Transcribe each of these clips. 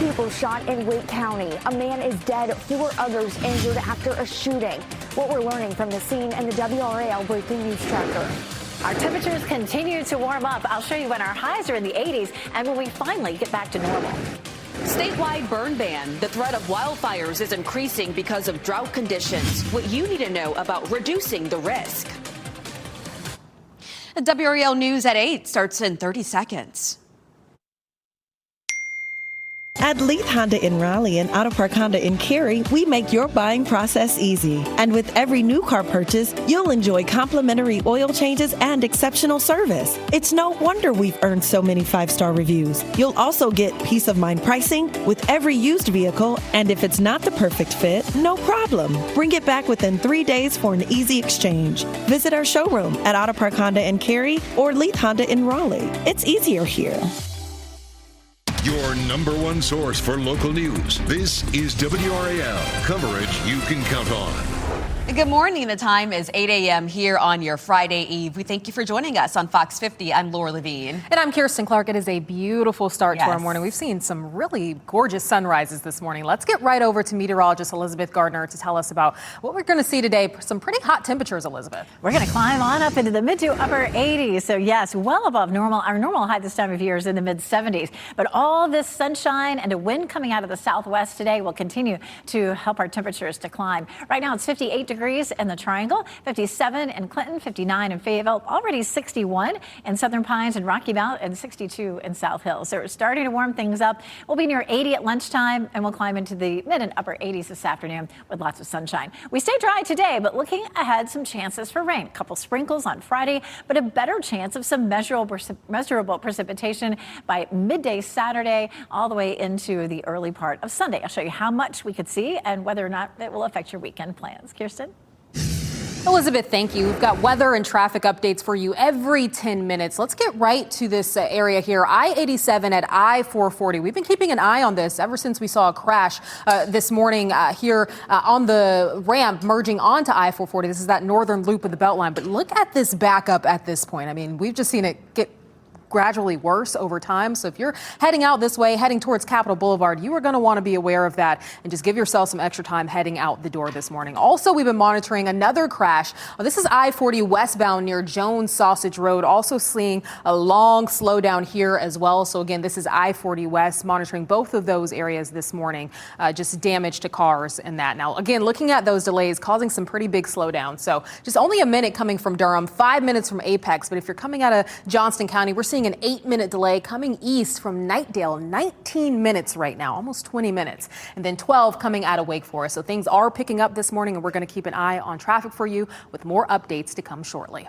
people shot in Wake County. A man is dead, 4 others injured after a shooting. What we're learning from the scene and the WRAL breaking news tracker. Our temperatures continue to warm up. I'll show you when our highs are in the 80s and when we finally get back to normal. Statewide burn ban. The threat of wildfires is increasing because of drought conditions. What you need to know about reducing the risk. WRAL News at 8 starts in 30 seconds. At Leith Honda in Raleigh and Auto Park Honda in Cary, we make your buying process easy. And with every new car purchase, you'll enjoy complimentary oil changes and exceptional service. It's no wonder we've earned so many 5-star reviews. You'll also get peace of mind pricing with every used vehicle, and if it's not the perfect fit, no problem. Bring it back within 3 days for an easy exchange. Visit our showroom at Auto Park Honda in Cary or Leith Honda in Raleigh. It's easier here. Your number one source for local news. This is WRAL, coverage you can count on. Good morning. The time is 8 a.m. here on your Friday Eve. We thank you for joining us on Fox 50. I'm Laura Levine. And I'm Kirsten Clark. It is a beautiful start to our morning. We've seen some really gorgeous sunrises this morning. Let's get right over to meteorologist Elizabeth Gardner to tell us about what we're going to see today. Some pretty hot temperatures, Elizabeth. We're going to climb on up into the mid to upper 80s. So yes, well above normal. Our normal high this time of year is in the mid 70s. But all this sunshine and a wind coming out of the southwest today will continue to help our temperatures to climb. Right now it's 58 degrees in the Triangle, 57 in Clinton, 59 in Fayetteville, already 61 in Southern Pines and Rocky Mount, and 62 in South Hills. So we're starting to warm things up. We'll be near 80 at lunchtime, and we'll climb into the mid and upper 80s this afternoon with lots of sunshine. We stay dry today, but looking ahead, some chances for rain. A couple sprinkles on Friday, but a better chance of some measurable precipitation by midday Saturday all the way into the early part of Sunday. I'll show you how much we could see and whether or not it will affect your weekend plans. Kirsten? Elizabeth, thank you. We've got weather and traffic updates for you every 10 minutes. Let's get right to this area here. I-87 at I-440. We've been keeping an eye on this ever since we saw a crash this morning here on the ramp merging onto I-440. This is that northern loop of the Beltline. But look at this backup at this point. I mean, we've just seen it get gradually worse over time. So if you're heading out this way, heading towards Capitol Boulevard, you are going to want to be aware of that and just give yourself some extra time heading out the door this morning. Also, we've been monitoring another crash. This is I-40 westbound near Jones Sausage Road. Also seeing a long slowdown here as well. So again, this is I-40 West, monitoring both of those areas this morning. Just damage to cars and that. Now, again, looking at those delays causing some pretty big slowdown. So just only a minute coming from Durham, 5 minutes from Apex. But if you're coming out of Johnston County, we're seeing an 8-minute delay coming east from Knightdale, 19 minutes right now, almost 20 minutes, and then 12 coming out of Wake Forest. So things are picking up this morning, and we're going to keep an eye on traffic for you with more updates to come shortly.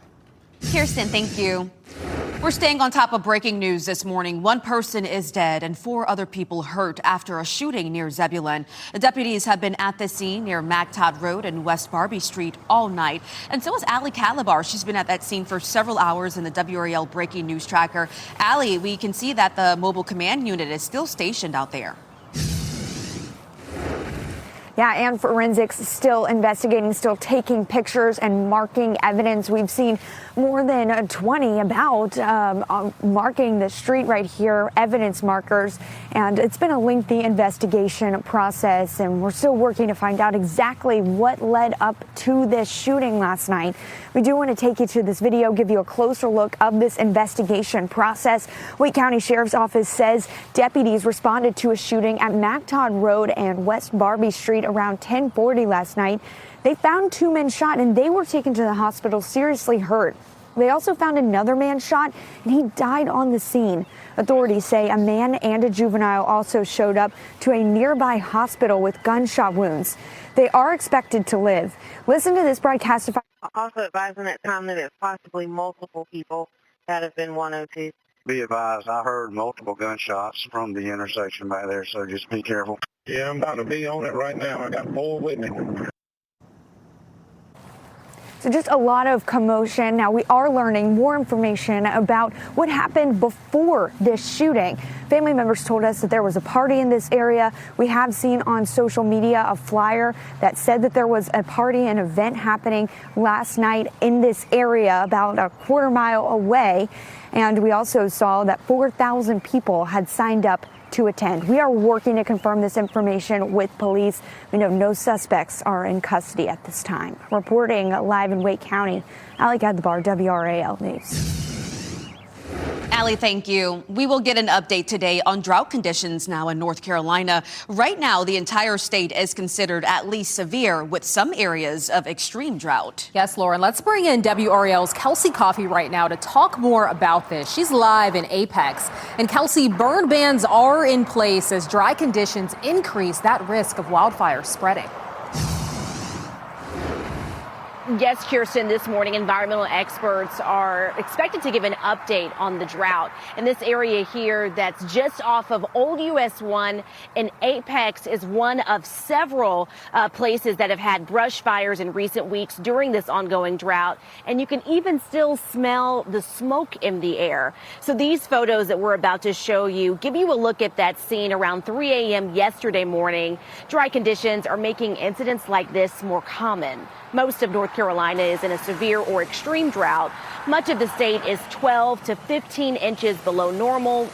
Kirsten, thank you. We're staying on top of breaking news this morning. 1 person is dead and 4 other people hurt after a shooting near Zebulon. The deputies have been at the scene near MacTodd Road and West Barbie Street all night. And so is Allie Calabar. She's been at that scene for several hours in the WRAL breaking news tracker. Allie, we can see that the mobile command unit is still stationed out there. Yeah, and forensics still investigating, still taking pictures and marking evidence. We've seen more than 20 about marking the street right here, evidence markers. And it's been a lengthy investigation process, and we're still working to find out exactly what led up to this shooting last night. We do want to take you to this video, give you a closer look of this investigation process. Wake County Sheriff's Office says deputies responded to a shooting at MacTodd Road and West Barbie Street around 10:40 last night. They found 2 men shot, and they were taken to the hospital seriously hurt. They also found another man shot, and he died on the scene. Authorities say a man and a juvenile also showed up to a nearby hospital with gunshot wounds. They are expected to live. Listen to this broadcast. Also advising at time that it's possibly multiple people that have been 102. Be advised, I heard multiple gunshots from the intersection back there, so just be careful. Yeah, I'm about to be on it right now. I got 4 with me. So just a lot of commotion. Now we are learning more information about what happened before this shooting. Family members told us that there was a party in this area. We have seen on social media a flyer that said that there was a party, an event happening last night in this area about a quarter-mile away. And we also saw that 4,000 people had signed up to attend. We are working to confirm this information with police. We know no suspects are in custody at this time. Reporting live in Wake County, Allie Gadbar, WRAL News. Allie, thank you. We will get an update today on drought conditions now in North Carolina. Right now, the entire state is considered at least severe, with some areas of extreme drought. Yes, Lauren, let's bring in WRAL's Kelsey Coffey right now to talk more about this. She's live in Apex. And Kelsey, burn bans are in place as dry conditions increase that risk of wildfire spreading. Yes, Kirsten, this morning environmental experts are expected to give an update on the drought in this area here that's just off of Old US 1, and Apex is one of several places that have had brush fires in recent weeks during this ongoing drought, and you can even still smell the smoke in the air. So these photos that we're about to show you give you a look at that scene around 3 a.m. yesterday morning. Dry conditions are making incidents like this more common. Most of North Carolina is in a severe or extreme drought. Much of the state is 12 to 15 inches below normal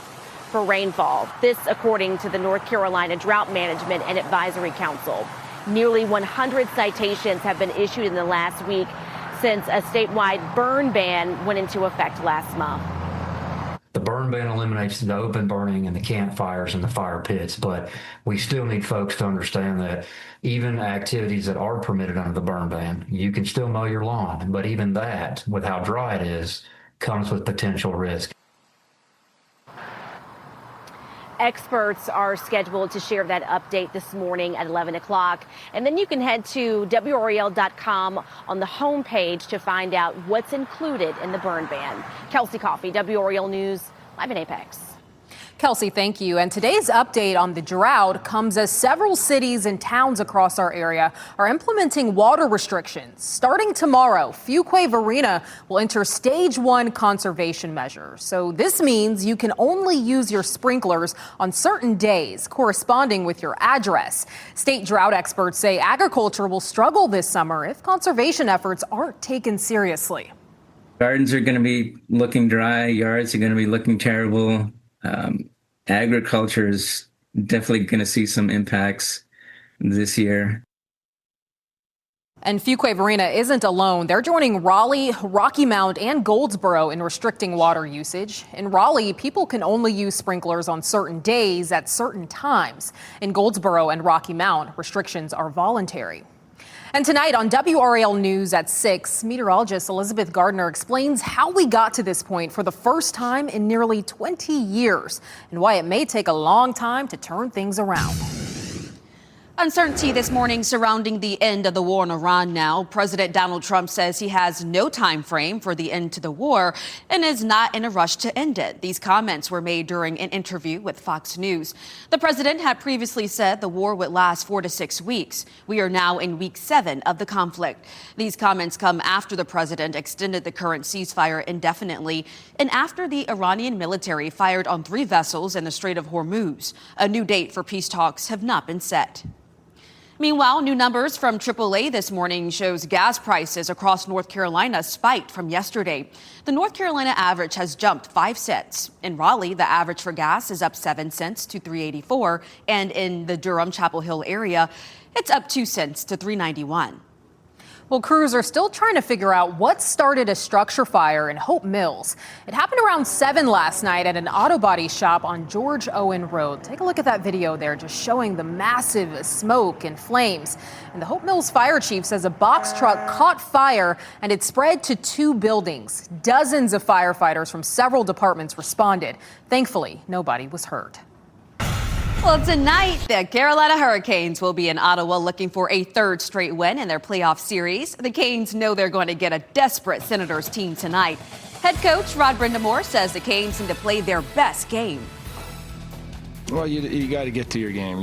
for rainfall. This, according to the North Carolina Drought Management and Advisory Council. Nearly 100 citations have been issued in the last week since a statewide burn ban went into effect last month. The burn ban eliminates the open burning and the campfires and the fire pits, but we still need folks to understand that even activities that are permitted under the burn ban, you can still mow your lawn, but even that, with how dry it is, comes with potential risk. Experts are scheduled to share that update this morning at 11 o'clock. And then you can head to WRAL.com on the homepage to find out what's included in the burn ban. Kelsey Coffey, WRAL News, live in Apex. Kelsey, thank you. And today's update on the drought comes as several cities and towns across our area are implementing water restrictions. Starting tomorrow, Fuquay-Varina will enter stage 1 conservation measures. So this means you can only use your sprinklers on certain days corresponding with your address. State drought experts say agriculture will struggle this summer if conservation efforts aren't taken seriously. Gardens are going to be looking dry. Yards are going to be looking terrible. Agriculture is definitely going to see some impacts this year. And Fuquay-Varina isn't alone. They're joining Raleigh, Rocky Mount, and Goldsboro in restricting water usage. In Raleigh, people can only use sprinklers on certain days at certain times. In Goldsboro and Rocky Mount, restrictions are voluntary. And tonight on WRAL News at 6, meteorologist Elizabeth Gardner explains how we got to this point for the first time in nearly 20 years and why it may take a long time to turn things around. Uncertainty this morning surrounding the end of the war in Iran now. President Donald Trump says he has no time frame for the end to the war and is not in a rush to end it. These comments were made during an interview with Fox News. The president had previously said the war would last 4 to 6 weeks. We are now in week 7 of the conflict. These comments come after the president extended the current ceasefire indefinitely and after the Iranian military fired on 3 vessels in the Strait of Hormuz. A new date for peace talks have not been set. Meanwhile, new numbers from AAA this morning shows gas prices across North Carolina spiked from yesterday. The North Carolina average has jumped 5 cents. In Raleigh, the average for gas is up 7 cents to $3.84, and in the Durham-Chapel Hill area, it's up 2 cents to $3.91. Well, crews are still trying to figure out what started a structure fire in Hope Mills. It happened around 7 last night at an auto body shop on George Owen Road. Take a look at that video there, just showing the massive smoke and flames. And the Hope Mills fire chief says a box truck caught fire and it spread to 2 buildings. Dozens of firefighters from several departments responded. Thankfully, nobody was hurt. Well, tonight, the Carolina Hurricanes will be in Ottawa looking for a 3rd straight win in their playoff series. The Canes know they're going to get a desperate Senators team tonight. Head coach Rod Brindamore says the Canes need to play their best game. Well, you got to get to your game.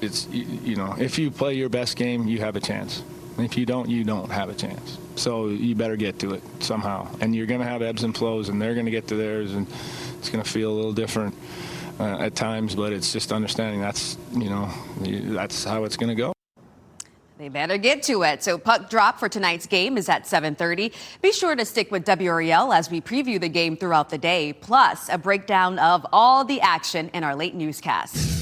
If you play your best game, you have a chance. If you don't have a chance. So you better get to it somehow. And you're going to have ebbs and flows, and they're going to get to theirs, and it's going to feel a little different. at times, but it's just understanding that's how it's going to go. They better get to it. So puck drop for tonight's game is at 7:30. Be sure to stick with WRAL as we preview the game throughout the day, plus a breakdown of all the action in our late newscast.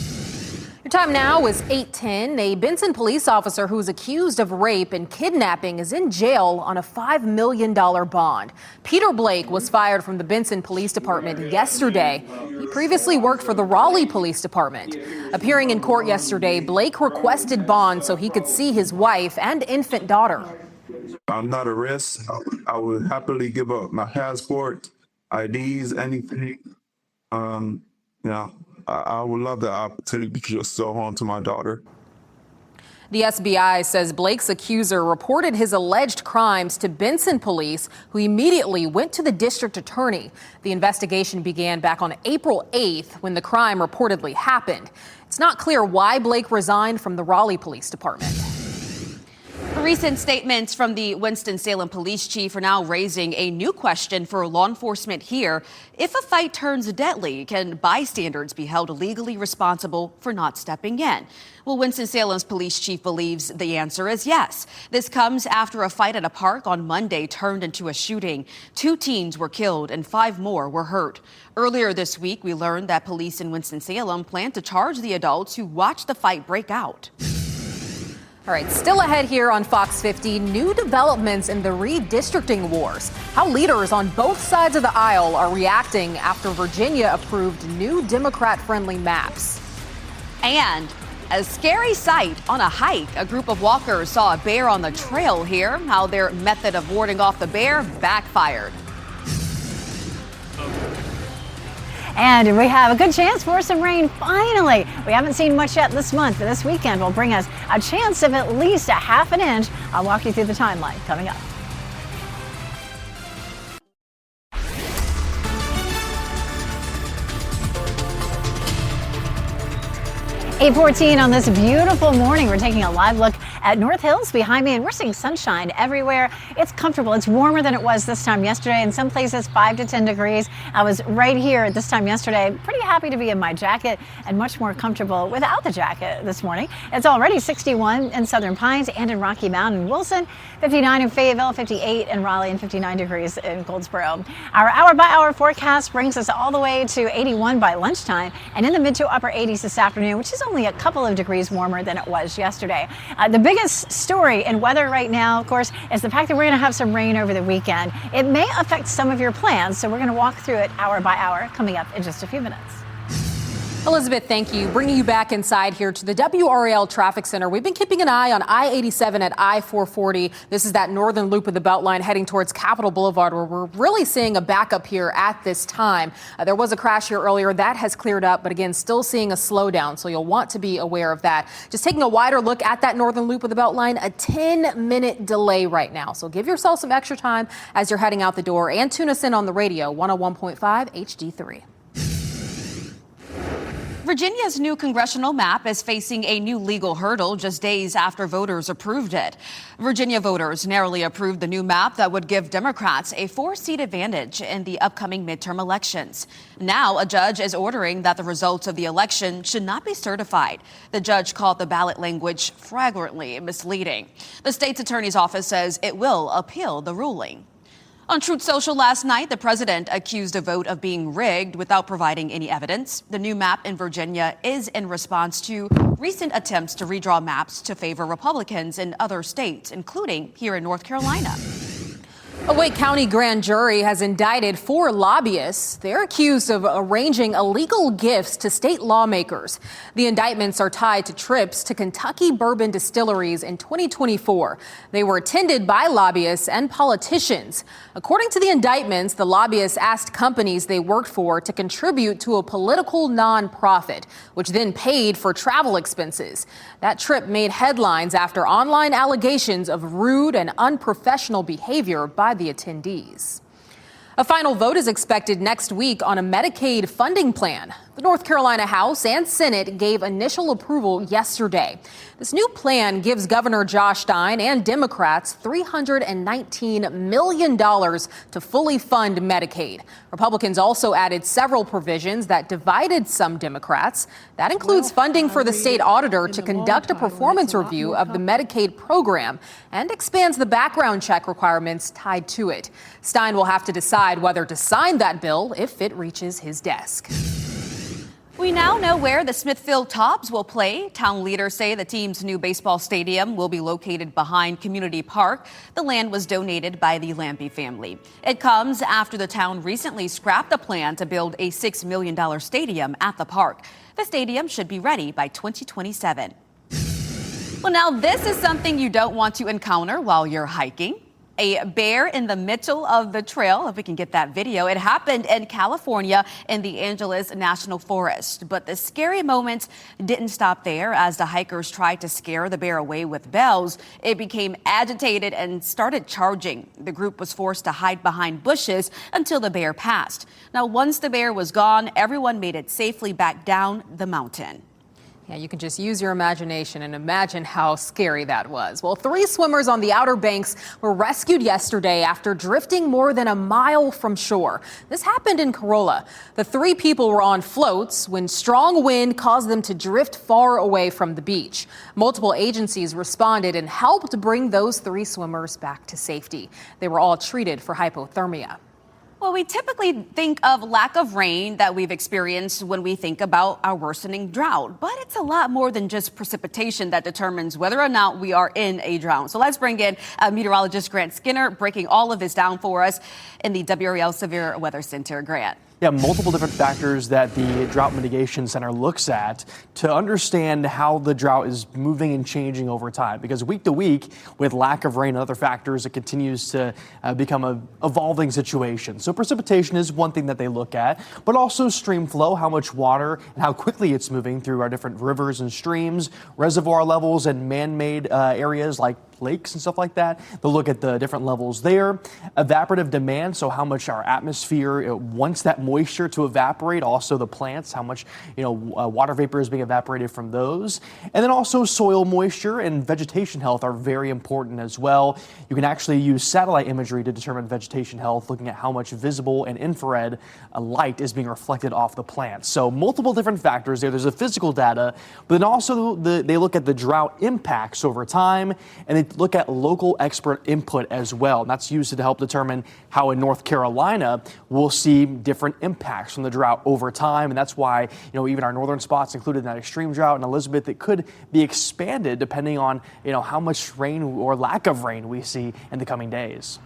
Your time now is 8:10. A Benson police officer who's accused of rape and kidnapping is in jail on a $5 million bond. Peter Blake was fired from the Benson Police Department yesterday. He previously worked for the Raleigh Police Department. Appearing in court yesterday, Blake requested bond so he could see his wife and infant daughter. I'm not a risk. I would happily give up my passport, IDs, anything. I would love the opportunity to just go home to my daughter. The SBI says Blake's accuser reported his alleged crimes to Benson police, who immediately went to the district attorney. The investigation began back on April 8th when the crime reportedly happened. It's not clear why Blake resigned from the Raleigh Police Department. Recent statements from the Winston-Salem police chief are now raising a new question for law enforcement here. If a fight turns deadly, can bystanders be held legally responsible for not stepping in? Well, Winston-Salem's police chief believes the answer is yes. This comes after a fight at a park on Monday turned into a shooting. 2 teens were killed and 5 more were hurt. Earlier this week, we learned that police in Winston-Salem plan to charge the adults who watched the fight break out. All right, still ahead here on Fox 50, new developments in the redistricting wars. How leaders on both sides of the aisle are reacting after Virginia approved new Democrat-friendly maps. And a scary sight on a hike. A group of walkers saw a bear on the trail here. How their method of warding off the bear backfired. And we have a good chance for some rain finally. We haven't seen much yet this month, but this weekend will bring us a chance of at least a half an inch. I'll walk you through the timeline coming up. .14 on this beautiful morning. We're taking a live look at North Hills behind me, and we're seeing sunshine everywhere. It's comfortable. It's warmer than it was this time yesterday. In some places, 5 to 10 degrees. I was right here at this time yesterday. Pretty happy to be in my jacket and much more comfortable without the jacket this morning. It's already 61 in Southern Pines and in Rocky Mount and Wilson, 59 in Fayetteville, 58 in Raleigh, and 59 degrees in Goldsboro. Our hour-by-hour forecast brings us all the way to 81 by lunchtime and in the mid to upper 80s this afternoon, which is only a couple of degrees warmer than it was yesterday. The biggest story in weather right now, of course, is the fact that we're going to have some rain over the weekend. It may affect some of your plans, so we're going to walk through it hour by hour coming up in just a few minutes. Elizabeth, thank you. Bringing you back inside here to the WRAL Traffic Center. We've been keeping an eye on I-87 at I-440. This is that northern loop of the Beltline heading towards Capitol Boulevard, where we're really seeing a backup here at this time. There was a crash here earlier. That has cleared up, but again, still seeing a slowdown, so you'll want to be aware of that. Just taking a wider look at that northern loop of the Beltline, a 10-minute delay right now. So give yourself some extra time as you're heading out the door, and tune us in on the radio, 101.5 HD3. Virginia's new congressional map is facing a new legal hurdle just days after voters approved it. Virginia voters narrowly approved the new map that would give Democrats a 4-seat advantage in the upcoming midterm elections. Now, a judge is ordering that the results of the election should not be certified. The judge called the ballot language flagrantly misleading. The state's attorney's office says it will appeal the ruling. On Truth Social last night, the president accused a vote of being rigged without providing any evidence. The new map in Virginia is in response to recent attempts to redraw maps to favor Republicans in other states, including here in North Carolina. A Wake County grand jury has indicted 4 lobbyists. They're accused of arranging illegal gifts to state lawmakers. The indictments are tied to trips to Kentucky bourbon distilleries in 2024. They were attended by lobbyists and politicians. According to the indictments, the lobbyists asked companies they worked for to contribute to a political nonprofit, which then paid for travel expenses. That trip made headlines after online allegations of rude and unprofessional behavior by the attendees. A final vote is expected next week on a Medicaid funding plan. The North Carolina House and Senate gave initial approval yesterday. This new plan gives Governor Josh Stein and Democrats $319 million to fully fund Medicaid. Republicans also added several provisions that divided some Democrats. That includes funding for the state auditor to conduct a performance review of the Medicaid program and expands the background check requirements tied to it. Stein will have to decide whether to sign that bill if it reaches his desk. We now know where the Smithfield Tops will play. Town leaders say the team's new baseball stadium will be located behind Community Park. The land was donated by the Lambie family. It comes after the town recently scrapped a plan to build a $6 million stadium at the park. The stadium should be ready by 2027. Well, now this is something you don't want to encounter while you're hiking. A bear in the middle of the trail, if we can get that video. It happened in California in the Angeles National Forest. But the scary moments didn't stop there. As the hikers tried to scare the bear away with bells, it became agitated and started charging. The group was forced to hide behind bushes until the bear passed. Now, once the bear was gone, everyone made it safely back down the mountain. Yeah, you can just use your imagination and imagine how scary that was. Well, 3 swimmers on the Outer Banks were rescued yesterday after drifting more than a mile from shore. This happened in Corolla. The 3 people were on floats when strong wind caused them to drift far away from the beach. Multiple agencies responded and helped bring those 3 swimmers back to safety. They were all treated for hypothermia. Well, we typically think of lack of rain that we've experienced when we think about our worsening drought. But it's a lot more than just precipitation that determines whether or not we are in a drought. So let's bring in meteorologist Grant Skinner, breaking all of this down for us in the WRAL Severe Weather Center. Grant. Yeah, multiple different factors that the Drought Mitigation Center looks at to understand how the drought is moving and changing over time. Because week to week, with lack of rain and other factors, it continues to become an evolving situation. So precipitation is one thing that they look at, but also stream flow, how much water and how quickly it's moving through our different rivers and streams, reservoir levels and man-made areas like lakes and stuff like that. They'll look at the different levels there. Evaporative demand, so how much our atmosphere wants that moisture to evaporate. Also the plants, how much water vapor is being evaporated from those. And then also soil moisture and vegetation health are very important as well. You can actually use satellite imagery to determine vegetation health, looking at how much visible and infrared light is being reflected off the plants. So multiple different factors there. There's the physical data, but then also they look at the drought impacts over time, and they look at local expert input as well. And that's used to help determine how in North Carolina we'll see different impacts from the drought over time. And that's why, even our northern spots included in that extreme drought in Elizabeth, it could be expanded depending on, how much rain or lack of rain we see in the coming days.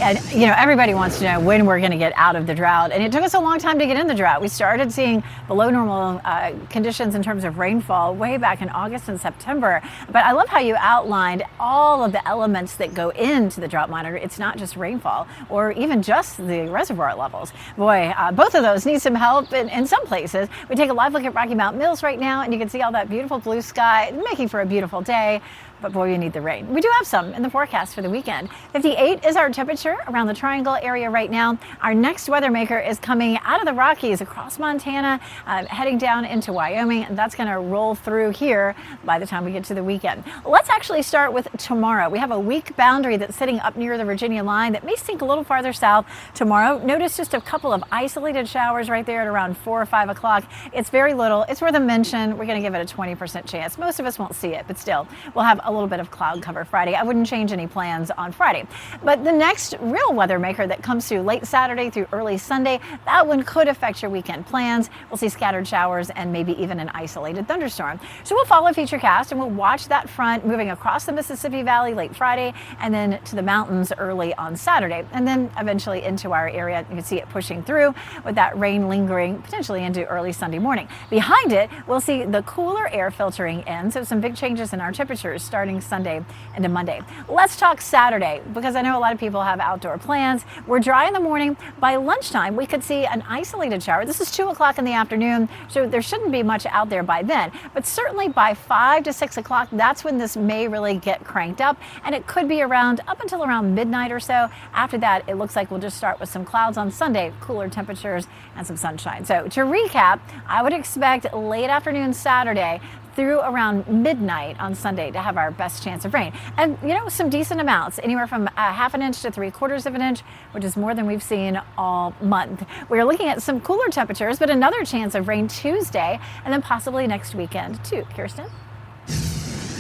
And, everybody wants to know when we're going to get out of the drought. And it took us a long time to get in the drought. We started seeing below normal conditions in terms of rainfall way back in August and September. But I love how you outlined all of the elements that go into the drought monitor. It's not just rainfall or even just the reservoir levels. Boy, both of those need some help in some places. We take a live look at Rocky Mount Mills right now, and you can see all that beautiful blue sky, making for a beautiful day. But boy, you need the rain. We do have some in the forecast for the weekend. 58 is our temperature around the Triangle area right now. Our next weather maker is coming out of the Rockies across Montana, heading down into Wyoming, and that's going to roll through here by the time we get to the weekend. Let's actually start with tomorrow. We have a weak boundary that's sitting up near the Virginia line that may sink a little farther south tomorrow. Notice just a couple of isolated showers right there at around 4 or 5 o'clock. It's very little. It's worth a mention. We're going to give it a 20% chance. Most of us won't see it, but still, we'll have a little bit of cloud cover Friday. I wouldn't change any plans on Friday. But the next real weather maker that comes through late Saturday through early Sunday, that one could affect your weekend plans. We'll see scattered showers and maybe even an isolated thunderstorm. So we'll follow Futurecast and we'll watch that front moving across the Mississippi Valley late Friday and then to the mountains early on Saturday, and then eventually into our area. You can see it pushing through with that rain lingering potentially into early Sunday morning. Behind it, we'll see the cooler air filtering in, so some big changes in our temperatures starting starting Sunday into Monday. Let's talk Saturday, because I know a lot of people have outdoor plans. We're dry in the morning. By lunchtime, we could see an isolated shower. This is 2 o'clock in the afternoon, so there shouldn't be much out there by then. But certainly by 5 to 6 o'clock, that's when this may really get cranked up, and it could be around up until around midnight or so. After that, it looks like we'll just start with some clouds on Sunday, cooler temperatures and some sunshine. So to recap, I would expect late afternoon Saturday through around midnight on Sunday to have our best chance of rain. And, some decent amounts, anywhere from a half an inch to 3/4 of an inch, which is more than we've seen all month. We're looking at some cooler temperatures, but another chance of rain Tuesday and then possibly next weekend too. Kirsten?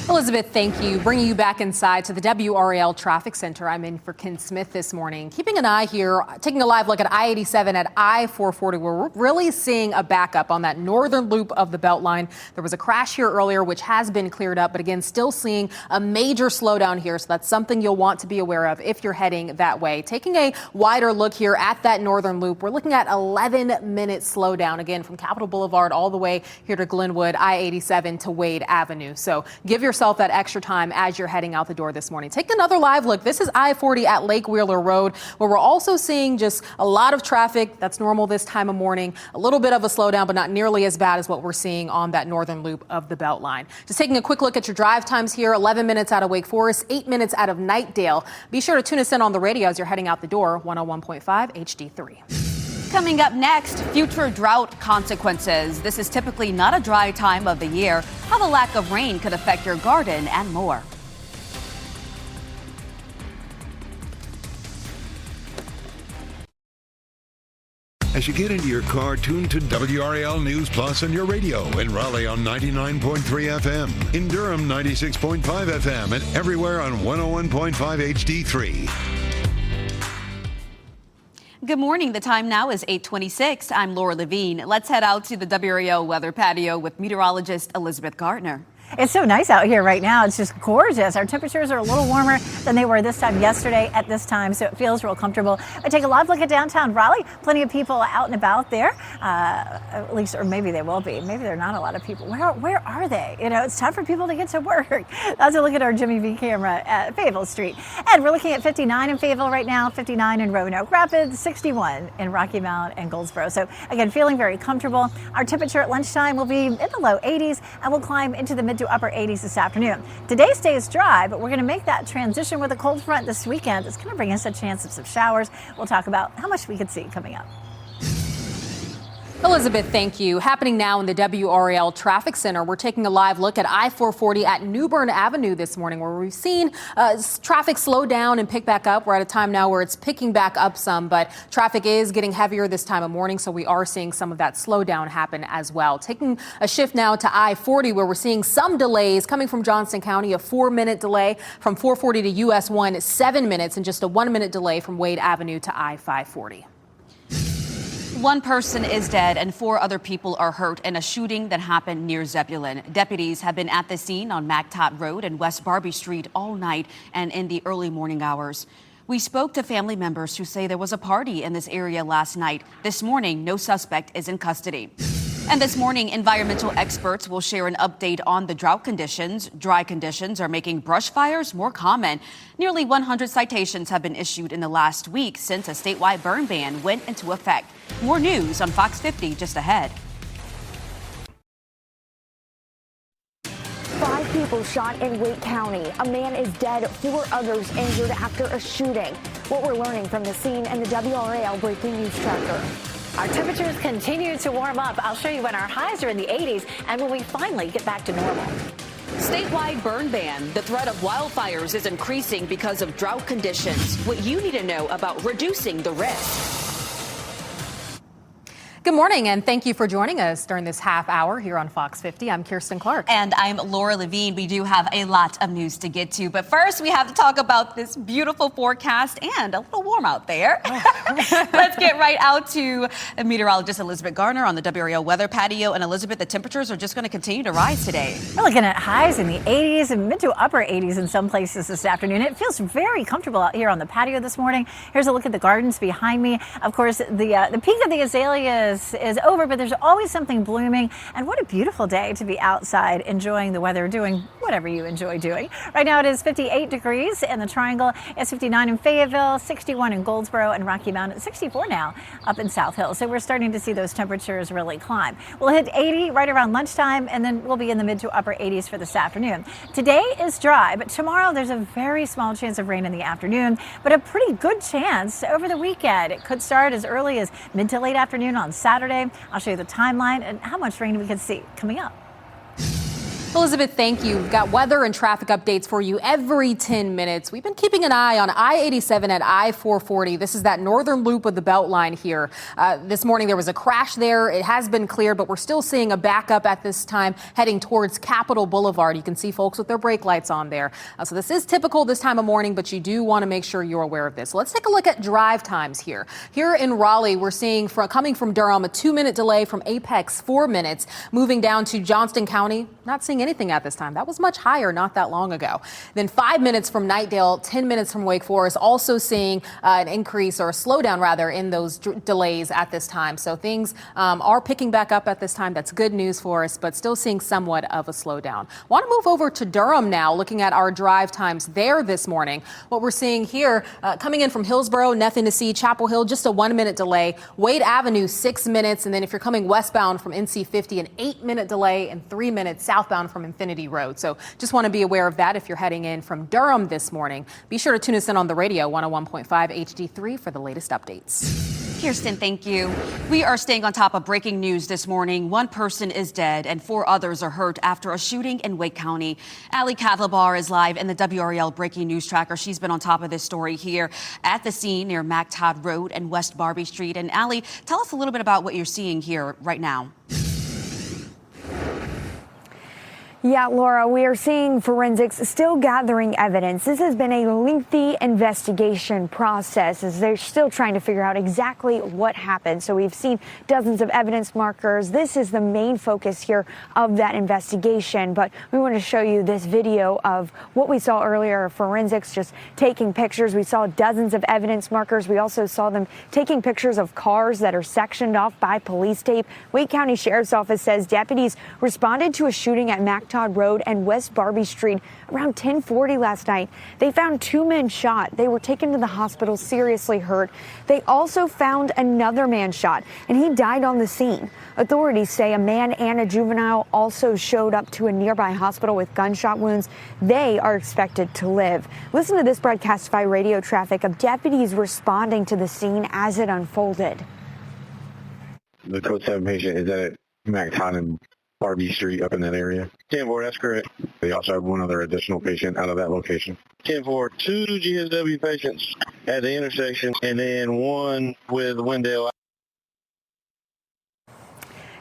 Elizabeth, thank you. Bringing you back inside to the WRAL Traffic Center. I'm in for Ken Smith this morning. Keeping an eye here, taking a live look at I-87 at I-440. We're really seeing a backup on that northern loop of the Beltline. There was a crash here earlier, which has been cleared up, but again, still seeing a major slowdown here. So that's something you'll want to be aware of if you're heading that way. Taking a wider look here at that northern loop, we're looking at 11-minute slowdown again from Capitol Boulevard all the way here to Glenwood, I-87 to Wade Avenue. So give yourself that extra time as you're heading out the door this morning. Take another live look. This is I-40 at Lake Wheeler Road, where we're also seeing just a lot of traffic. That's normal this time of morning. A little bit of a slowdown, but not nearly as bad as what we're seeing on that northern loop of the Beltline. Just taking a quick look at your drive times here. 11 minutes out of Wake Forest, 8 minutes out of Knightdale. Be sure to tune us in on the radio as you're heading out the door. 101.5 HD3. Coming up next, future drought consequences. This is typically not a dry time of the year. How the lack of rain could affect your garden and more. As you get into your car, tune to WRAL News Plus on your radio. In Raleigh on 99.3 FM. In Durham, 96.5 FM. And everywhere on 101.5 HD3. Good morning. The time now is 8:26. I'm Laura Levine. Let's head out to the WRAL weather patio with meteorologist Elizabeth Gardner. It's so nice out here right now. It's just gorgeous. Our temperatures are a little warmer than they were this time yesterday at this time, so it feels real comfortable. I take a live look at downtown Raleigh. Plenty of people out and about there, at least, or maybe they will be. Maybe there are not a lot of people. Where are they? It's time for people to get to work. That's a look at our Jimmy V camera at Fayetteville Street. And we're looking at 59 in Fayetteville right now, 59 in Roanoke Rapids, 61 in Rocky Mount and Goldsboro. So again, feeling very comfortable. Our temperature at lunchtime will be in the low 80s and we'll climb into the mid to upper 80s this afternoon. Today stays dry, but we're going to make that transition with a cold front this weekend. It's going to bring us a chance of some showers. We'll talk about how much we could see coming up. Elizabeth, thank you. Happening now in the WRAL Traffic Center, we're taking a live look at I-440 at New Bern Avenue this morning, where we've seen traffic slow down and pick back up. We're at a time now where it's picking back up some, but traffic is getting heavier this time of morning, so we are seeing some of that slowdown happen as well. Taking a shift now to I-40, where we're seeing some delays coming from Johnston County, a 4-minute delay from 440 to US 1, 7 minutes, and just a 1-minute delay from Wade Avenue to I-540. One person is dead and 4 other people are hurt in a shooting that happened near Zebulon. Deputies have been at the scene on Mactot Road and West Barbie Street all night and in the early morning hours. We spoke to family members who say there was a party in this area last night. This morning, no suspect is in custody. And this morning, environmental experts will share an update on the drought conditions. Dry conditions are making brush fires more common. Nearly 100 citations have been issued in the last week since a statewide burn ban went into effect. More news on Fox 50 just ahead. 5 people shot in Wake County. A man is dead, 4 others injured after a shooting. What we're learning from the scene and the WRAL Breaking News Tracker. Our temperatures continue to warm up. I'll show you when our highs are in the 80s and when we finally get back to normal. Statewide burn ban. The threat of wildfires is increasing because of drought conditions. What you need to know about reducing the risk. Good morning, and thank you for joining us during this half hour here on Fox 50. I'm Kirsten Clark. And I'm Laura Levine. We do have a lot of news to get to. But first, we have to talk about this beautiful forecast and a little warm out there. Let's get right out to meteorologist Elizabeth Gardner on the WRAL weather patio. And Elizabeth, the temperatures are just going to continue to rise today. We're looking at highs in the 80s and mid to upper 80s in some places this afternoon. It feels very comfortable out here on the patio this morning. Here's a look at the gardens behind me. Of course, the peak of the azaleas August is over, but there's always something blooming. And what a beautiful day to be outside enjoying the weather, doing whatever you enjoy doing. Right now it is 58 degrees in the Triangle. It's 59 in Fayetteville, 61 in Goldsboro and Rocky Mount, 64 now up in South Hill. So we're starting to see those temperatures really climb. We'll hit 80 right around lunchtime, and then we'll be in the mid to upper 80s for this afternoon. Today is dry, but tomorrow there's a very small chance of rain in the afternoon, but a pretty good chance over the weekend. It could start as early as mid to late afternoon on Saturday. I'll show you the timeline and how much rain we could see coming up. Elizabeth, thank you. We've got weather and traffic updates for you every 10 minutes. We've been keeping an eye on I-87 at I-440. This is that northern loop of the Beltline here. This morning there was a crash there. It has been cleared, but we're still seeing a backup at this time heading towards Capitol Boulevard. You can see folks with their brake lights on there. So this is typical this time of morning, but you do want to make sure you're aware of this. So let's take a look at drive times here. Here in Raleigh, we're seeing coming from Durham, a 2-minute delay from Apex, 4 minutes. Moving down to Johnston County, not seeing anything at this time. That was much higher not that long ago. Then 5 minutes from Knightdale, 10 minutes from Wake Forest, also seeing an increase or a slowdown rather in those delays at this time. So things are picking back up at this time. That's good news for us, but still seeing somewhat of a slowdown. Want to move over to Durham now, looking at our drive times there this morning. What we're seeing here, coming in from Hillsborough, nothing to see. Chapel Hill, just a 1-minute delay. Wade Avenue, 6 minutes. And then if you're coming westbound from NC 50, an 8-minute delay and 3 minutes southbound from Infinity Road. So just want to be aware of that if you're heading in from Durham this morning. Be sure to tune us in on the radio, 101.5 HD3 for the latest updates. Kirsten, thank you. We are staying on top of breaking news this morning. 1 person is dead and 4 others are hurt after a shooting in Wake County. Ali Kadlabar is live in the WRAL breaking news tracker. She's been on top of this story here at the scene near MacTodd Road and West Barbie Street. And Ali, tell us a little bit about what you're seeing here right now. Yeah, Laura, we are seeing forensics still gathering evidence. This has been a lengthy investigation process as they're still trying to figure out exactly what happened. So we've seen dozens of evidence markers. This is the main focus here of that investigation. But we want to show you this video of what we saw earlier, forensics just taking pictures. We saw dozens of evidence markers. We also saw them taking pictures of cars that are sectioned off by police tape. Wake County Sheriff's Office says deputies responded to a shooting at MacTodd Road and West Barbie Street around 10:40 last night. They found 2 men shot. They were taken to the hospital seriously hurt. They also found another man shot, and he died on the scene. Authorities say a man and a juvenile also showed up to a nearby hospital with gunshot wounds. They are expected to live. Listen to this Broadcastify radio traffic of deputies responding to the scene as it unfolded. The code 7 patient is at MacTodd and Barbie Street up in that area. 10-4, that's correct. They also have one other additional patient out of that location. 10-4, 2 GSW patients at the intersection, and then 1 with Wendell.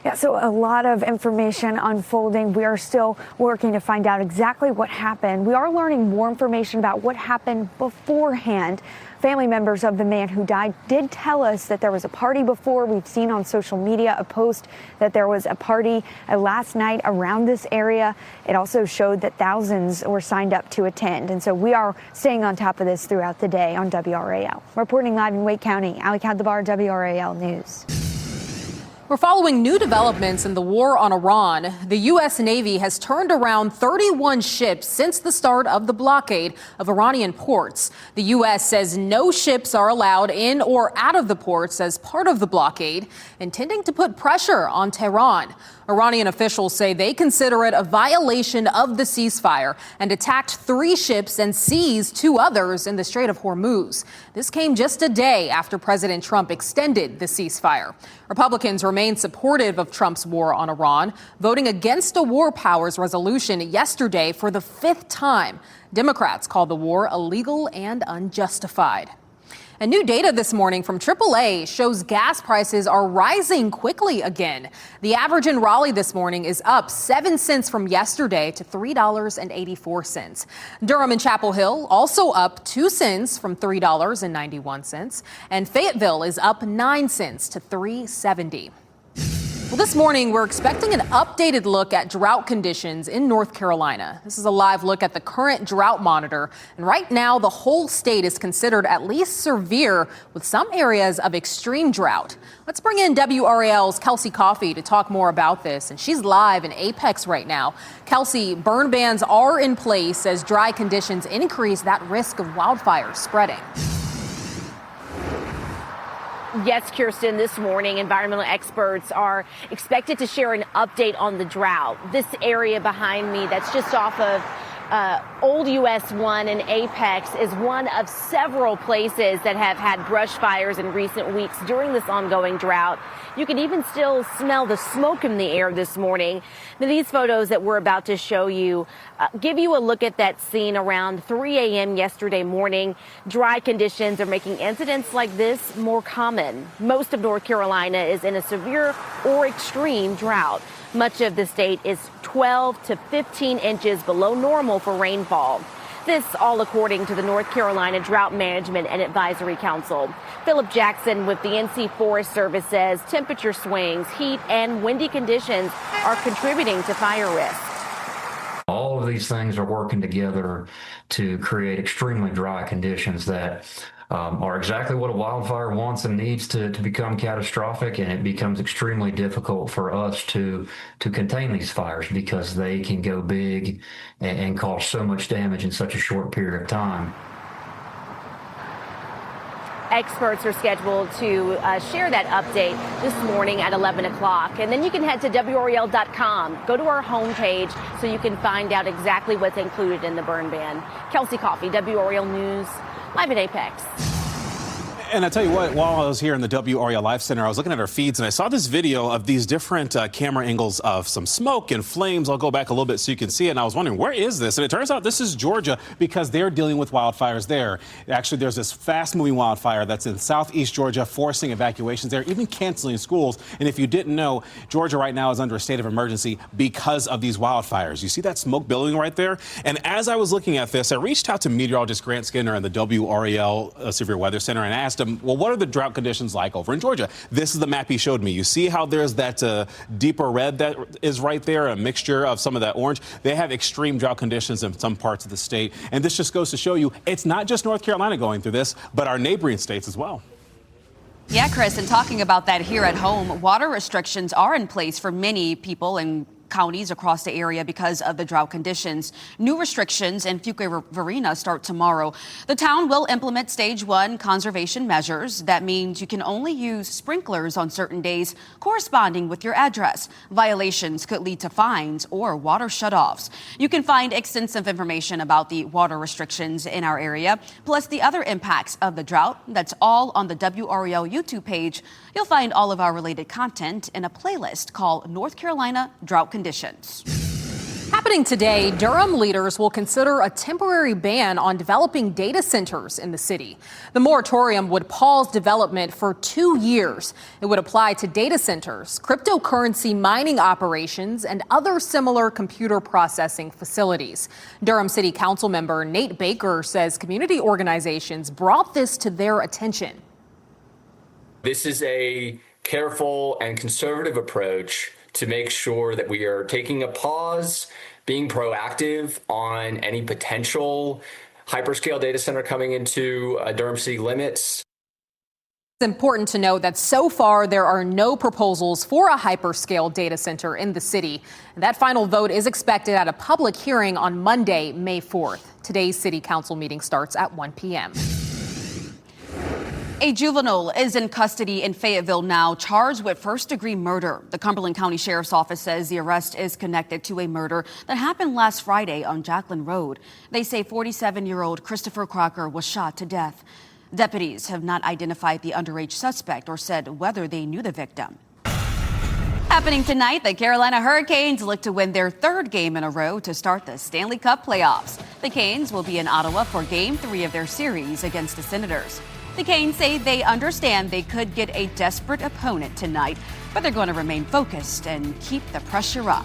Yeah, so a lot of information unfolding. We are still working to find out exactly what happened. We are learning more information about what happened beforehand. Family members of the man who died did tell us that there was a party before. We've seen on social media a post that there was a party last night around this area. It also showed that thousands were signed up to attend. And so we are staying on top of this throughout the day on WRAL. Reporting live in Wake County, Ali Kadlabar, WRAL News. We're following new developments in the war on Iran. The U.S. Navy has turned around 31 ships since the start of the blockade of Iranian ports. The U.S. says no ships are allowed in or out of the ports as part of the blockade, intending to put pressure on Tehran. Iranian officials say they consider it a violation of the ceasefire and attacked 3 ships and seized 2 others in the Strait of Hormuz. This came just a day after President Trump extended the ceasefire. Republicans remain supportive of Trump's war on Iran, voting against a war powers resolution yesterday for the 5th time. Democrats call the war illegal and unjustified. And new data this morning from AAA shows gas prices are rising quickly again. The average in Raleigh this morning is up 7 cents from yesterday to $3.84. Durham and Chapel Hill also up 2 cents from $3.91. And Fayetteville is up 9 cents to $3.70. Well, this morning, we're expecting an updated look at drought conditions in North Carolina. This is a live look at the current drought monitor. And right now, the whole state is considered at least severe, with some areas of extreme drought. Let's bring in WRAL's Kelsey Coffey to talk more about this. And she's live in Apex right now. Kelsey, burn bans are in place as dry conditions increase that risk of wildfires spreading. Yes, Kirsten, this morning, environmental experts are expected to share an update on the drought. This area behind me that's just off of Old US 1 and Apex is one of several places that have had brush fires in recent weeks during this ongoing drought. You can even still smell the smoke in the air this morning. Now, these photos that we're about to show you give you a look at that scene around 3 a.m. yesterday morning. Dry conditions are making incidents like this more common. Most of North Carolina is in a severe or extreme drought. Much of the state is 12 to 15 inches below normal for rainfall. This all according to the North Carolina Drought Management and Advisory Council. Philip Jackson with the NC Forest Service says temperature swings, heat, and windy conditions are contributing to fire risk. All of these things are working together to create extremely dry conditions that are exactly what a wildfire wants and needs to become catastrophic, and it becomes extremely difficult for us to contain these fires because they can go big and cause so much damage in such a short period of time. Experts are scheduled to share that update this morning at 11 o'clock. And then you can head to WRAL.com. Go to our homepage so you can find out exactly what's included in the burn ban. Kelsey Coffey, WRAL News, live at Apex. And I tell you what, while I was here in the WRAL Life Center, I was looking at our feeds and I saw this video of these different camera angles of some smoke and flames. I'll go back a little bit so you can see it. And I was wondering, where is this? And it turns out this is Georgia because they're dealing with wildfires there. Actually, there's this fast-moving wildfire that's in southeast Georgia, forcing evacuations there, even canceling schools. And if you didn't know, Georgia right now is under a state of emergency because of these wildfires. You see that smoke billowing right there? And as I was looking at this, I reached out to meteorologist Grant Skinner in the WRAL Severe Weather Center and asked him, well, what are the drought conditions like over in Georgia? This is the map he showed me. You see how there's that deeper red that is right there, a mixture of some of that orange. They have extreme drought conditions in some parts of the state. And this just goes to show you it's not just North Carolina going through this, but our neighboring states as well. Yeah, Chris, and talking about that here at home, water restrictions are in place for many people in counties across the area because of the drought conditions. New restrictions in Fuquay-Varina start tomorrow. The town will implement stage 1 conservation measures. That means you can only use sprinklers on certain days corresponding with your address. Violations could lead to fines or water shutoffs. You can find extensive information about the water restrictions in our area, plus the other impacts of the drought. That's all on the WRAL YouTube page. You'll find all of our related content in a playlist called North Carolina Drought Conditions. Happening today, Durham leaders will consider a temporary ban on developing data centers in the city. The moratorium would pause development for 2 years. It would apply to data centers, cryptocurrency mining operations, and other similar computer processing facilities. Durham City Council member Nate Baker says community organizations brought this to their attention. This is a careful and conservative approach to make sure that we are taking a pause, being proactive on any potential hyperscale data center coming into Durham city limits. It's important to note that so far there are no proposals for a hyperscale data center in the city. That final vote is expected at a public hearing on Monday, May 4th. Today's city council meeting starts at 1 p.m. A juvenile is in custody in Fayetteville now, charged with first-degree murder. The Cumberland County Sheriff's Office says the arrest is connected to a murder that happened last Friday on Jacqueline Road. They say 47-year-old Christopher Crocker was shot to death. Deputies have not identified the underage suspect or said whether they knew the victim. Happening tonight, the Carolina Hurricanes look to win their 3rd game in a row to start the Stanley Cup playoffs. The Canes will be in Ottawa for Game 3 of their series against the Senators. The Canes say they understand they could get a desperate opponent tonight, but they're going to remain focused and keep the pressure up.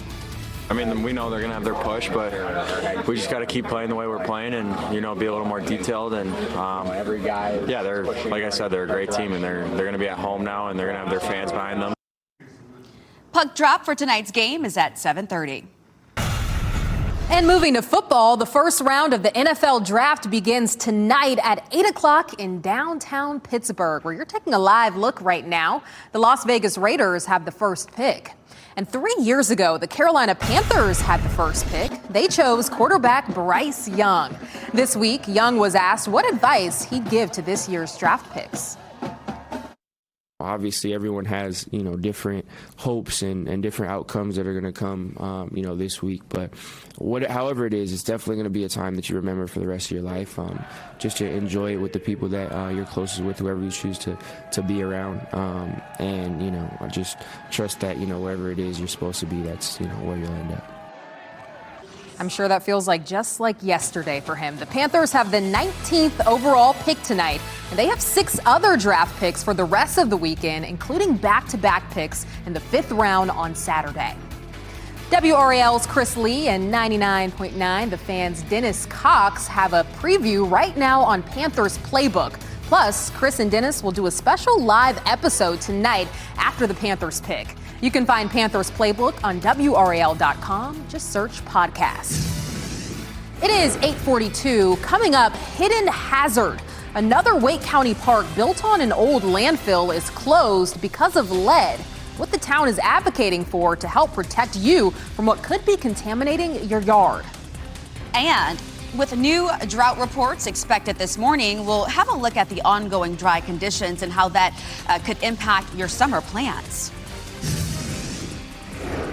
I mean, we know they're going to have their push, but we just got to keep playing the way we're playing and, you know, be a little more detailed. And every guy, yeah, they're, like I said, they're a great team, and they're going to be at home now, and they're going to have their fans behind them. Puck drop for tonight's game is at 7:30. And moving to football, the first round of the NFL draft begins tonight at 8 o'clock in downtown Pittsburgh, where you're taking a live look right now. The Las Vegas Raiders have the first pick. And 3 years ago, the Carolina Panthers had the first pick. They chose quarterback Bryce Young. This week, Young was asked what advice he'd give to this year's draft picks. Obviously, everyone has, different hopes and different outcomes that are going to come, this week. But however it is, it's definitely going to be a time that you remember for the rest of your life. Just to enjoy it with the people that you're closest with, whoever you choose to be around. I just trust that, wherever it is you're supposed to be, that's, where you'll end up. I'm sure that feels like just like yesterday for him. The Panthers have the 19th overall pick tonight, and they have 6 other draft picks for the rest of the weekend, including back-to-back picks in the 5th round on Saturday. WRAL's Chris Lee and 99.9 The Fan's Dennis Cox have a preview right now on Panthers Playbook. Plus, Chris and Dennis will do a special live episode tonight after the Panthers pick. You can find Panthers Playbook on WRAL.com. Just search podcast. It is 8:42. Coming up, hidden hazard. Another Wake County park built on an old landfill is closed because of lead. What the town is advocating for to help protect you from what could be contaminating your yard. And with new drought reports expected this morning, we'll have a look at the ongoing dry conditions and how that could impact your summer plans.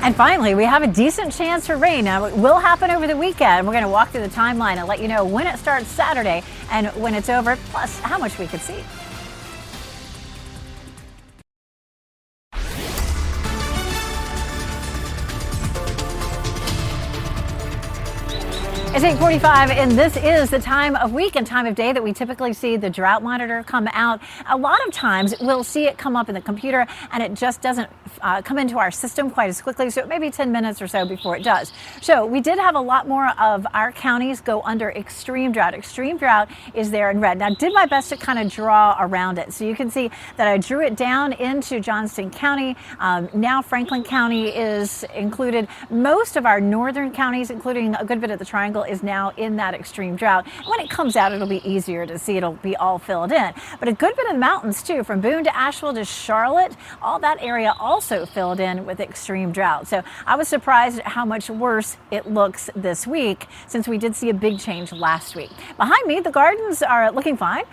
And finally, we have a decent chance for rain. Now, it will happen over the weekend. We're going to walk through the timeline and let you know when it starts Saturday and when it's over, plus how much we could see. It's 8:45, and this is the time of week and time of day that we typically see the drought monitor come out. A lot of times we'll see it come up in the computer, and it just doesn't come into our system quite as quickly, so it may be 10 minutes or so before it does. So we did have a lot more of our counties go under extreme drought. Extreme drought is there in red. Now, I did my best to kind of draw around it. So you can see that I drew it down into Johnston County. Now Franklin County is included. Most of our northern counties, including a good bit of the Triangle, is now in that extreme drought. When it comes out, it'll be easier to see. It'll be all filled in. But a good bit of the mountains, too, from Boone to Asheville to Charlotte, all that area also filled in with extreme drought. So I was surprised at how much worse it looks this week, since we did see a big change last week. Behind me, the gardens are looking fine.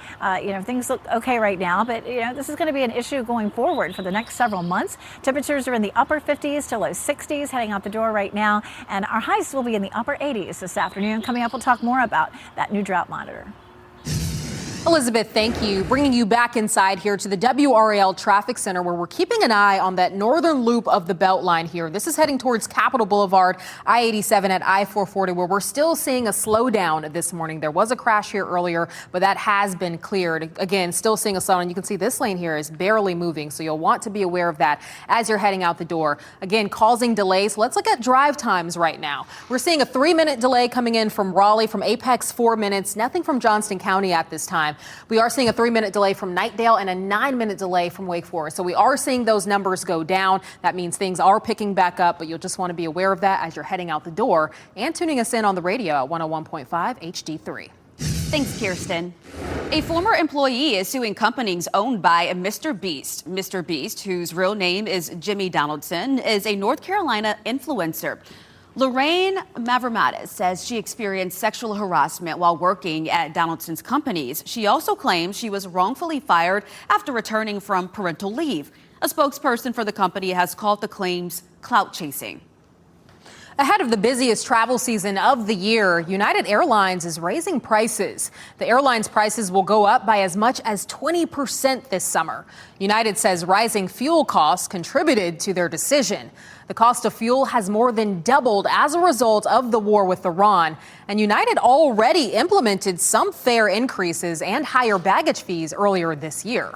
Things look okay right now, but this is going to be an issue going forward for the next several months. Temperatures are in the upper 50s to low 60s heading out the door right now, and our highs will be in the upper 80s this afternoon. Coming up, we'll talk more about that new drought monitor. Elizabeth, thank you. Bringing you back inside here to the WRAL Traffic Center, where we're keeping an eye on that northern loop of the Beltline here. This is heading towards Capitol Boulevard, I-87 at I-440, where we're still seeing a slowdown this morning. There was a crash here earlier, but that has been cleared. Again, still seeing a slowdown. You can see this lane here is barely moving, so you'll want to be aware of that as you're heading out the door. Again, causing delays. Let's look at drive times right now. We're seeing a 3-minute delay coming in from Raleigh, from Apex 4 minutes. Nothing from Johnston County at this time. We are seeing a 3-minute delay from Knightdale and a 9-minute delay from Wake Forest. So we are seeing those numbers go down. That means things are picking back up, but you'll just want to be aware of that as you're heading out the door and tuning us in on the radio at 101.5 HD3. Thanks, Kirsten. A former employee is suing companies owned by Mr. Beast. Mr. Beast, whose real name is Jimmy Donaldson, is a North Carolina influencer. Lorraine Mavromatis says she experienced sexual harassment while working at Donaldson's companies. She also claims she was wrongfully fired after returning from parental leave. A spokesperson for the company has called the claims clout chasing. Ahead of the busiest travel season of the year, United Airlines is raising prices. The airline's prices will go up by as much as 20% this summer. United says rising fuel costs contributed to their decision. The cost of fuel has more than doubled as a result of the war with Iran, and United already implemented some fare increases and higher baggage fees earlier this year.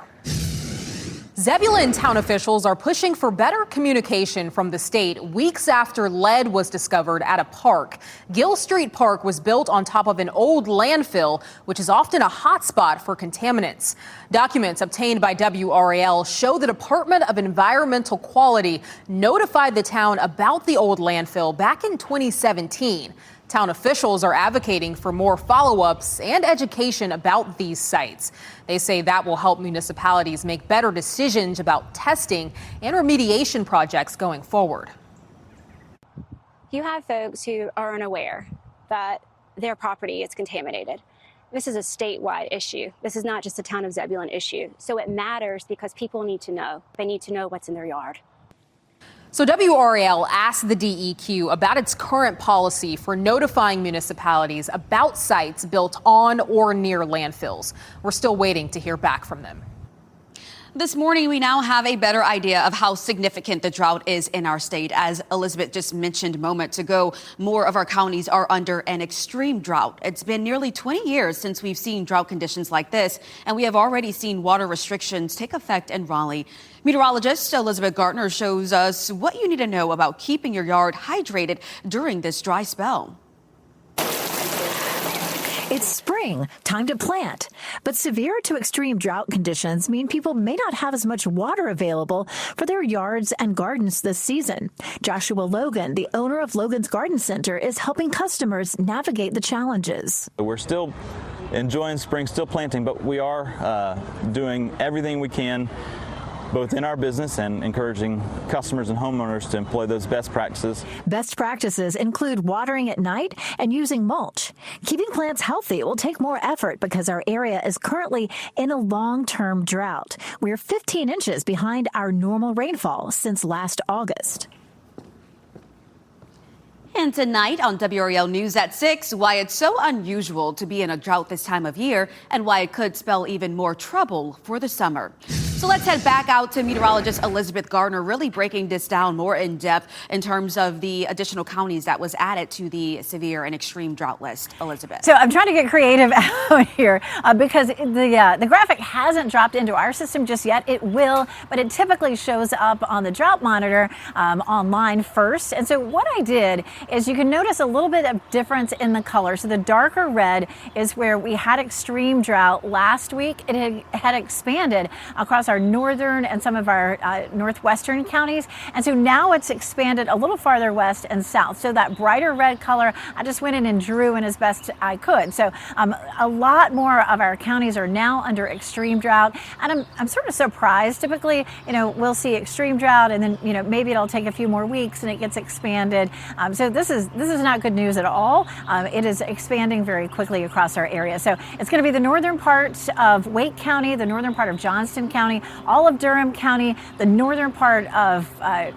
Zebulon town officials are pushing for better communication from the state weeks after lead was discovered at a park. Gill Street Park was built on top of an old landfill, which is often a hotspot for contaminants. Documents obtained by WRAL show the Department of Environmental Quality notified the town about the old landfill back in 2017. Town officials are advocating for more follow-ups and education about these sites. They say that will help municipalities make better decisions about testing and remediation projects going forward. You have folks who are unaware that their property is contaminated. This is a statewide issue. This is not just a town of Zebulon issue. So it matters because people need to know. They need to know what's in their yard. So WRAL asked the DEQ about its current policy for notifying municipalities about sites built on or near landfills. We're still waiting to hear back from them. This morning, we now have a better idea of how significant the drought is in our state. As Elizabeth just mentioned moments ago, more of our counties are under an extreme drought. It's been nearly 20 years since we've seen drought conditions like this, and we have already seen water restrictions take effect in Raleigh. Meteorologist Elizabeth Gartner shows us what you need to know about keeping your yard hydrated during this dry spell. It's spring, time to plant. But severe to extreme drought conditions mean people may not have as much water available for their yards and gardens this season. Joshua Logan, the owner of Logan's Garden Center, is helping customers navigate the challenges. We're still enjoying spring, still planting, but we are doing everything we can, both in our business and encouraging customers and homeowners to employ those best practices. Best practices include watering at night and using mulch. Keeping plants healthy will take more effort because our area is currently in a long-term drought. We're 15 inches behind our normal rainfall since last August. And tonight on WRAL News at 6, why it's so unusual to be in a drought this time of year and why it could spell even more trouble for the summer. So let's head back out to meteorologist Elizabeth Gardner, really breaking this down more in depth in terms of the additional counties that was added to the severe and extreme drought list. Elizabeth. So I'm trying to get creative out here because the graphic hasn't dropped into our system just yet. It will, but it typically shows up on the drought monitor online first. And so what I did is you can notice a little bit of difference in the color. So the darker red is where we had extreme drought last week. It had expanded across our northern and some of our northwestern counties. And so now it's expanded a little farther west and south. So that brighter red color, I just went in and drew in as best I could. So a lot more of our counties are now under extreme drought. And I'm sort of surprised. Typically, we'll see extreme drought and then, maybe it'll take a few more weeks and it gets expanded. So this is not good news at all. It is expanding very quickly across our area. So it's going to be the northern part of Wake County, the northern part of Johnston County, all of Durham County, the northern part of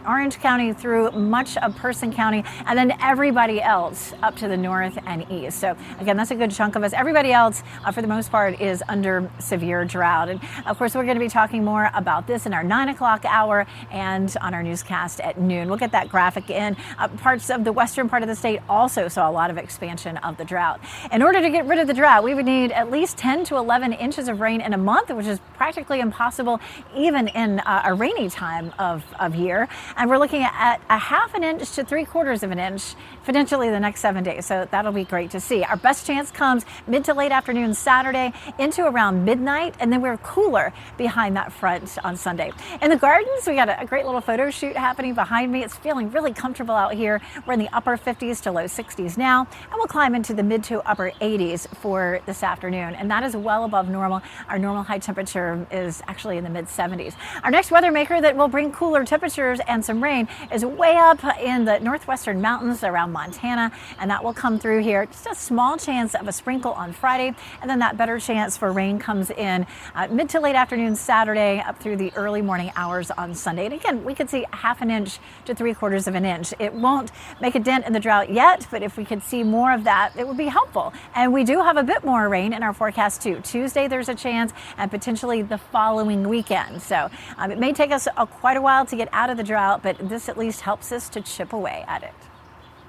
Orange County through much of Person County, and then everybody else up to the north and east. So again, that's a good chunk of us. Everybody else, for the most part, is under severe drought. And of course, we're going to be talking more about this in our 9 o'clock hour and on our newscast at noon. We'll get that graphic in. Parts of the western part of the state also saw a lot of expansion of the drought. In order to get rid of the drought, we would need at least 10 to 11 inches of rain in a month, which is practically impossible even in a rainy time of year. And we're looking at a half an inch to 3/4 of an inch potentially the next 7 days. So that'll be great to see. Our best chance comes mid to late afternoon Saturday into around midnight, and then we're cooler behind that front on Sunday. In the gardens, we got a great little photo shoot happening behind me. It's feeling really comfortable out here. We're in the upper 50s to low 60s now, and we'll climb into the mid to upper 80s for this afternoon. And that is well above normal. Our normal high temperature is actually in the mid 70s. Our next weather maker that will bring cooler temperatures and some rain is way up in the northwestern mountains around Montana, and that will come through here. Just a small chance of a sprinkle on Friday, and then that better chance for rain comes in mid to late afternoon Saturday up through the early morning hours on Sunday. And again, we could see half an inch to 3/4 of an inch. It won't make a dent in the drought yet, but if we could see more of that, it would be helpful. And we do have a bit more rain in our forecast too. Tuesday there's a chance, and potentially the following weekend. So it may take us quite a while to get out of the drought, but this at least helps us to chip away at it.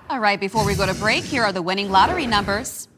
All right, before we go to break, here are the winning lottery numbers.